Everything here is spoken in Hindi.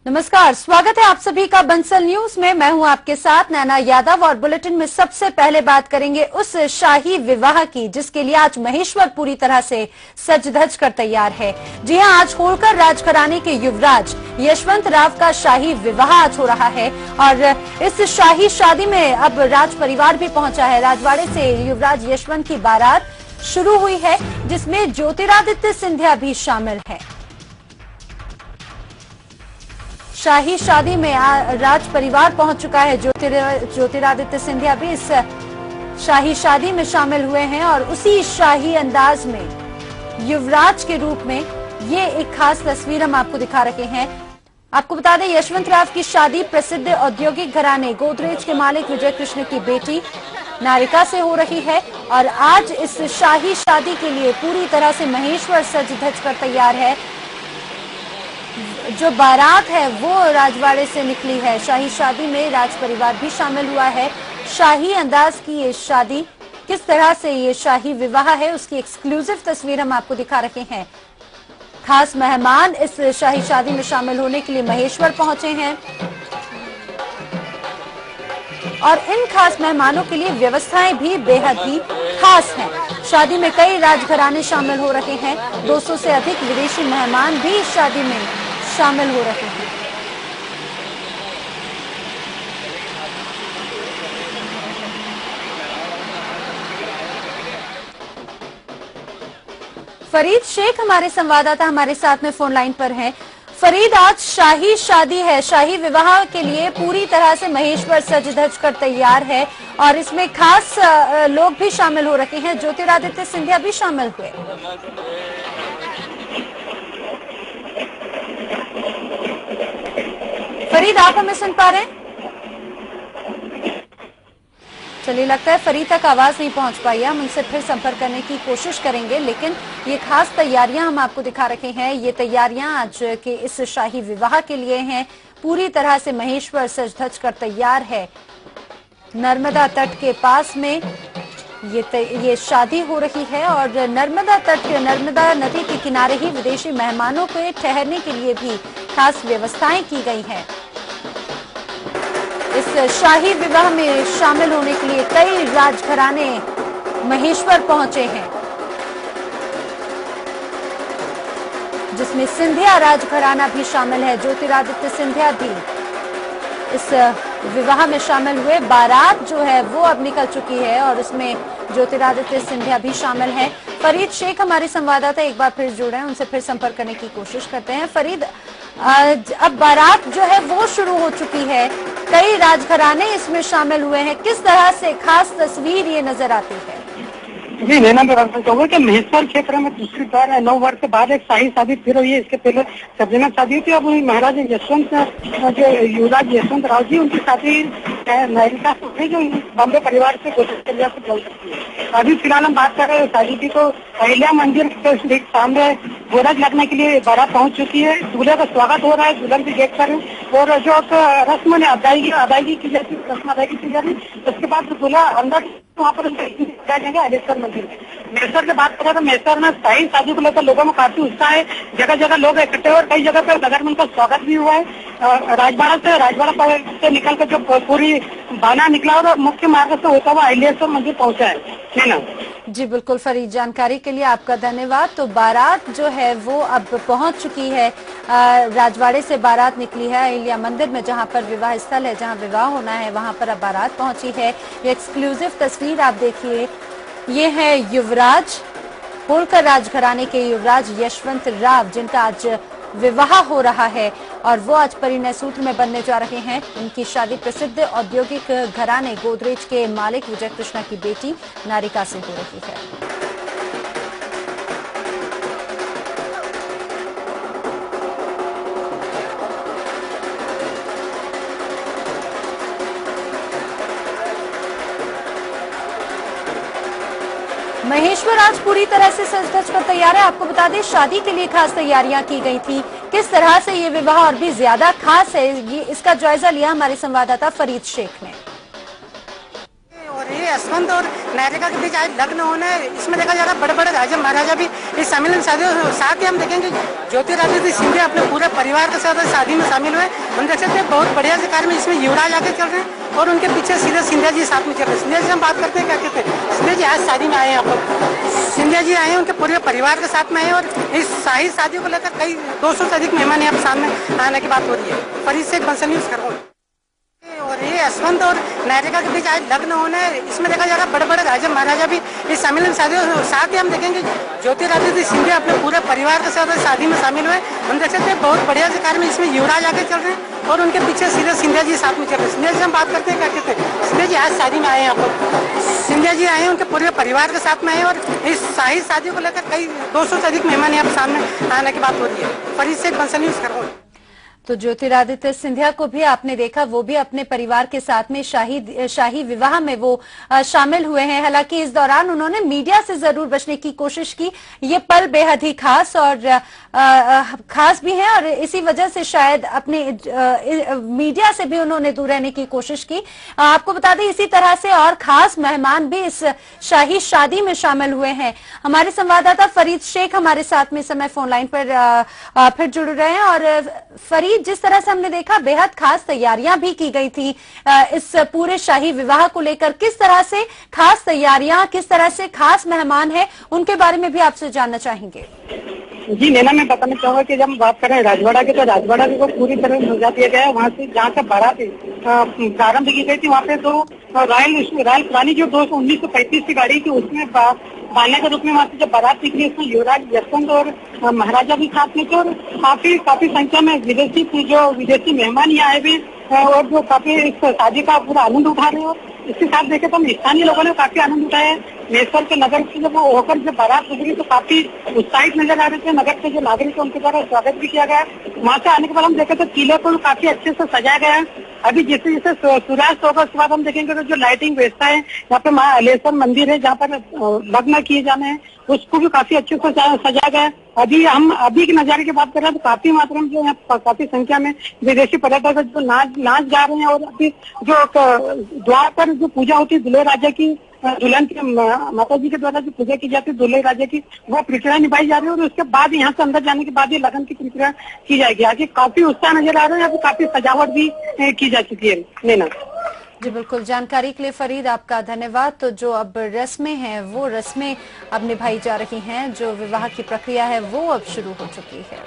नमस्कार, स्वागत है आप सभी का बंसल न्यूज में। मैं हूं आपके साथ नैना यादव और बुलेटिन में सबसे पहले बात करेंगे उस शाही विवाह की जिसके लिए आज महेश्वर पूरी तरह से सज धज कर तैयार है। जी हां, आज होलकर राजघराने के युवराज यशवंत राव का शाही विवाह आज हो रहा है और इस शाही शादी में अब राज परिवार भी पहुंचा है। राजवाड़े से युवराज यशवंत की बारात शुरू हुई है जिसमें ज्योतिरादित्य सिंधिया भी शामिल है। शाही शादी में राज परिवार पहुंच चुका है। ज्योतिरादित्य सिंधिया भी इस शाही शादी में शामिल हुए हैं और उसी शाही अंदाज में युवराज के रूप में ये एक खास तस्वीर हम आपको दिखा रहे हैं। आपको बता दें, यशवंत राव की शादी प्रसिद्ध औद्योगिक घराने गोदरेज के मालिक विजय कृष्ण की बेटी नारिका से हो रही है और आज इस शाही शादी के लिए पूरी तरह से महेश्वर सज धज कर तैयार है। जो बारात है वो राजवाड़े से निकली है। शाही शादी में राज परिवार भी शामिल हुआ है। शाही अंदाज की ये शादी, किस तरह से ये शाही विवाह है, उसकी एक्सक्लूसिव तस्वीर हम आपको दिखा रहे हैं। खास मेहमान इस शाही शादी में शामिल होने के लिए महेश्वर पहुंचे हैं और इन खास मेहमानों के लिए व्यवस्थाएं भी बेहद ही खास हैं। शादी में कई राजघराने शामिल हो रहे हैं। 200 से अधिक विदेशी मेहमान भी इस शादी में शामिल हो रहे हैं। फरीद शेख हमारे संवाददाता हमारे साथ में फोन लाइन पर हैं। फरीद, आज शाही शादी है, शाही विवाह के लिए पूरी तरह से महेश्वर सज धज कर तैयार है और इसमें खास लोग भी शामिल हो रहे हैं। ज्योतिरादित्य सिंधिया भी शामिल हुए। फरीद, आप हमें सुन पा रहे हैं? चलिए, लगता है फरीद तक आवाज नहीं पहुंच पाई है। हम उनसे फिर संपर्क करने की कोशिश करेंगे, लेकिन ये खास तैयारियां हम आपको दिखा रहे हैं। ये तैयारियां आज के इस शाही विवाह के लिए हैं। पूरी तरह से महेश्वर सज धज कर तैयार है। नर्मदा तट के पास में ये शादी हो रही है और नर्मदा नदी के किनारे ही विदेशी मेहमानों के ठहरने के लिए भी खास व्यवस्थाएं की गई हैं। इस शाही विवाह में शामिल होने के लिए कई राजघराने महेश्वर पहुंचे हैं, जिसमें सिंधिया राजघराना भी शामिल है। ज्योतिरादित्य सिंधिया भी इस विवाह में शामिल हुए। बारात जो है वो अब निकल चुकी है और उसमें ज्योतिरादित्य सिंधिया भी शामिल हैं। फरीद शेख हमारे संवाददाता एक बार फिर जुड़े हैं, उनसे फिर संपर्क करने की कोशिश करते हैं। फरीद, अब बारात जो है वो शुरू हो चुकी है, कई राजघराने इसमें शामिल हुए हैं। किस तरह से खास तस्वीर ये नजर आती है? जी नैना, मैं बताना चाहूंगा कि महेश्वर क्षेत्र में दूसरी बार 9 वर्ष के बाद एक शाही शादी फिर हुई है। इसके पहले सबजना शादी हुई थी। अब महाराज यशवंत जो युवराज यशवंत राव जी, उनकी शादी नारिका से हुई जो बॉम्बे परिवार से गोदरेज से चल सकती है। अभी फिलहाल हम बात कर रहे हैं शादी की, तो अहिल्या मंदिर के ठीक सामने गोरज लगने के लिए बारात पहुंच चुकी है। दूल्हे का स्वागत हो रहा है, दुल्हन भी गेट पर और जो रस्म ने अदायगी की जाती है, रस्म अदायगी की जाती है। उसके बाद दूल्हा अंदर वहाँ पर जाएंगे अलेश्वर मंदिर में। महेश्वर की बात करें तो महेश्वर में शाही शादी को लेकर लोगों में काफी उत्साह है। जगह जगह लोग इकट्ठे और कई जगह पर नगर में उनका स्वागत भी हुआ है। राजवाड़ा से निकलकर जो पूरी बाना निकला और मुख्य मार्ग से होता हुआ अलेश्वर मंदिर पहुंचा है ना। जी बिल्कुल फरीद, जानकारी के लिए आपका धन्यवाद। तो बारात जो है वो अब पहुंच चुकी है। राजवाड़े से बारात निकली है अहिल्या मंदिर में, जहां पर विवाह स्थल है, जहां विवाह होना है, वहां पर अब बारात पहुंची है। ये एक्सक्लूसिव तस्वीर आप देखिए, ये है युवराज, होलकर राजघराने के युवराज यशवंत राव, जिनका आज विवाह हो रहा है और वो आज परिणय सूत्र में बनने जा रहे हैं। उनकी शादी प्रसिद्ध औद्योगिक घराने गोदरेज के मालिक विजय कृष्णा की बेटी नारिका से हो रही है। महेश्वर आज पूरी तरह से सज धज कर तैयार है। आपको बता दें, शादी के लिए खास तैयारियां की गई थी। किस तरह से ये विवाह और भी ज्यादा खास है, ये इसका जायजा लिया हमारे संवाददाता फरीद शेख ने। और ये यशवंत और नायरिका के बीच आज लग्न होना है, इसमें देखा जा रहा है बड़े बड़े राजा महाराजा भी इस सम्मेलन में शादी। साथ ही हम देखेंगे ज्योतिरादित्य सिंधिया अपने पूरे परिवार के साथ शादी में शामिल हुए। हम देख सकते हैं बहुत बढ़िया से कार्य में इसमें युवराज आगे चल रहे हैं और उनके पीछे सीधे सिंधिया जी साथ में चल रहे हैं। सिंधिया जी हम बात करते हैं, क्या कहते हैं, सिंधिया जी आज शादी में आए हैं। आप लोग सिंधिया जी आए हैं, उनके पूरे परिवार के साथ में आए और इस शाही शादियों को लेकर कई 200 से अधिक मेहमान यहाँ सामने आने की बात हो रही है। फरीद से बंसल न्यूज़ कर रहा हूँ। और ये यशवंत और नायरिका के बीच आज लग्न होना है, इसमें देखा जा रहा है बड़े बड़े राजा महाराजा भी इस सम्मेलन में शादी। साथ ही हम देखेंगे ज्योतिरादित्य सिंधिया अपने पूरे परिवार के साथ शादी में शामिल हुए। हम देख सकते हैं बहुत बढ़िया से कार्य में इसमें युवराज आगे चल रहे हैं और उनके पीछे सीधे सिंधिया जी साथ में चल रहे हैं। सिंधिया जी हम बात करते हैं, क्या कहते हैं, सिंधिया जी आज शादी में आए हैं। आप लोग सिंधिया जी आए हैं, उनके पूरे परिवार के साथ में आए और इस शाही शादियों को लेकर कई 200 से अधिक मेहमान यहाँ सामने आने की बात हो रही है। फरीद से बंसल न्यूज़ कर रहा हूँ। तो ज्योतिरादित्य सिंधिया को भी आपने देखा, वो भी अपने परिवार के साथ में शाही विवाह में वो शामिल हुए हैं। हालांकि इस दौरान उन्होंने मीडिया से जरूर बचने की कोशिश की। ये पल बेहद ही खास और खास भी है और इसी वजह से शायद अपने मीडिया से भी उन्होंने दूर रहने की कोशिश की। आपको बता दें इसी तरह से और खास मेहमान भी इस शाही शादी में शामिल हुए हैं। हमारे संवाददाता फरीद शेख हमारे साथ में समय फोन लाइन पर फिर जुड़ रहे हैं। और फरीद, जिस तरह से हमने देखा बेहद खास तैयारियां भी की गई थी इस पूरे शाही विवाह को लेकर, किस तरह से खास तैयारियां, किस तरह से खास मेहमान हैं, उनके बारे में भी आपसे जानना चाहेंगे। जी नैना, मैं बताना चाहूंगा कि जब हम बात करें राजवाड़ा की, तो राजवाड़ा को पूरी तरह सजा दिया गया है। वहाँ से जहाँ से बारात प्रारंभ की गई थी, वहाँ पे तो रॉयल पुरानी जो 1935 की गाड़ी थी उसमें बाने के रूप में वहाँ से जब बारात निकली, उसमें युवराज यशवंत और महाराजा भी साथ में थे और काफी संख्या में विदेशी मेहमान यहाँ आए हुए और जो काफी इस शादी का पूरा आनंद उठा रहे हो। इसके साथ देखे तो स्थानीय लोगों ने काफी आनंद उठाया है। महेश्वर के नगर से जब वो होकर जब बारात गुजरी तो काफी उत्साहित नजर आ रहे थे। नगर के जो नागरिक है उनके द्वारा स्वागत भी किया गया। वहाँ से आने के बाद हम देखे तो किले को काफी अच्छे से सजाया गया है। अभी जैसे जैसे सूर्यास्त होगा उसके बाद हम देखेंगे तो जो लाइटिंग व्यवस्था है, यहाँ पे माँ अलेश्वर मंदिर है जहाँ पर लग्न किए जाने हैं, उसको भी काफी अच्छे से सजाया गया है। अभी के नजारे की बात करें तो काफी मात्रा में जो यहाँ काफी संख्या में विदेशी पर्यटक जो नाच जा रहे हैं और अभी जो द्वार पर जो पूजा होती है दूल्हे राजा की, दुल्हन की माता जी के द्वारा जो पूजा की जाती है दूल्हे राजा की, वो प्रक्रिया निभाई जा रही है और उसके बाद यहाँ से अंदर जाने के बाद ये लगन की प्रक्रिया की जाएगी। आगे काफी उत्साह नजर आ रहा है, यहाँ पे काफी सजावट भी की जा चुकी है। नैना जी बिल्कुल, जानकारी के लिए फरीद आपका धन्यवाद। तो जो अब रस्में हैं वो रस्में अब निभाई जा रही हैं, जो विवाह की प्रक्रिया है वो अब शुरू हो चुकी है।